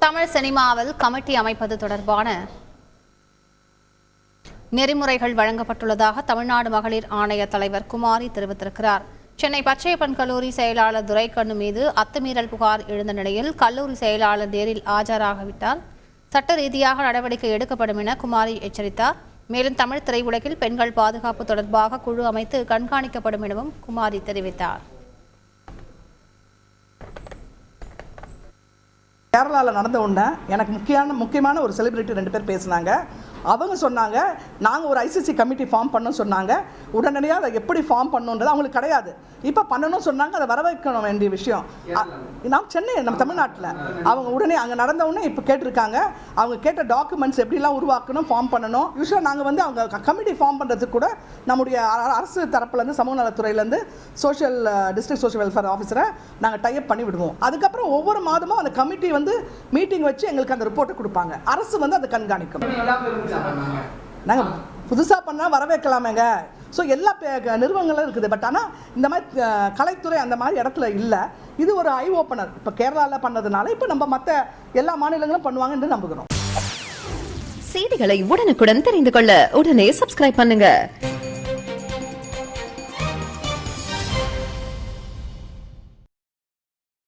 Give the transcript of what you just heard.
தமிழ் சினிமாவில் கமிட்டி அமைப்பது தொடர்பான நெறிமுறைகள் வழங்கப்பட்டுள்ளதாக தமிழ்நாடு மகளிர் ஆணைய தலைவர் குமாரி தெரிவித்திருக்கிறார். சென்னை பச்சையப்பன் கல்லூரி செயலாளர் துரைக்கண்ணு மீது அத்துமீறல் புகார் எழுந்த நிலையில் கல்லூரி செயலாளர் நேரில் ஆஜராகவிட்டால் சட்ட ரீதியாக நடவடிக்கை எடுக்கப்படும் என குமாரி எச்சரித்தார். மேலும் தமிழ் திரையுலகில் பெண்கள் பாதுகாப்பு தொடர்பாக குழு அமைத்து கண்காணிக்கப்படும் எனவும் குமாரி தெரிவித்தார். கேரளாவில் நடந்த உடனே எனக்கு முக்கியமான ஒரு செலிபிரிட்டி 2 பேர் பேசினாங்க. அவங்க சொன்னாங்க, நாங்கள் ஒரு ஐசிசி கமிட்டி ஃபார்ம் பண்ணோம் சொன்னாங்க. உடனடியாக அதை எப்படி ஃபார்ம் பண்ணணுன்றது அவங்களுக்கு கிடையாது. இப்போ பண்ணணும்னு சொன்னாங்க. அதை வரவேற்கணும் வேண்டிய விஷயம். நாம் சென்னை, நம்ம தமிழ்நாட்டில் அவங்க உடனே அங்கே நடந்த உடனே இப்போ கேட்டிருக்காங்க. அவங்க கேட்ட டாக்குமெண்ட்ஸ் எப்படிலாம் உருவாக்கணும், ஃபார்ம் பண்ணணும். யூஸ்வலாக நாங்கள் வந்து அவங்க கமிட்டி ஃபார்ம் பண்ணுறதுக்கு கூட நம்முடைய அரசு தரப்புலேருந்து, சமூக நலத்துறையிலேருந்து டிஸ்ட்ரிக்ட் சோஷியல் வெல்ஃபேர் ஆஃபீஸரை நாங்கள் டைப் பண்ணி விடுவோம். அதுக்கப்புறம் ஒவ்வொரு மாதமும் அந்த கமிட்டி வந்து மீட்டிங் வச்சு எங்களுக்கு அந்த ரிப்போர்ட்டை கொடுப்பாங்க. அரசு வந்து அதை கண்காணிக்கும். நாங்கள் புதுசாக பண்ணால் வரவேற்கலாமேங்க. ஸோ எல்லா நிறுவனங்களும் இருக்குது. பட் ஆனால் இந்த மாதிரி கலைத்துறை அந்த மாதிரி இடத்துல இல்லை. இது ஒரு ஐ ஓப்பனர். இப்போ கேரளாவில் பண்ணதுனால இப்போ நம்ம மற்ற எல்லா மாநிலங்களும் பண்ணுவாங்க என்று நம்புகிறோம். செய்திகளை உடனுக்குடன் தெரிந்து கொள்ள உடனே சப்ஸ்கிரைப் பண்ணுங்க.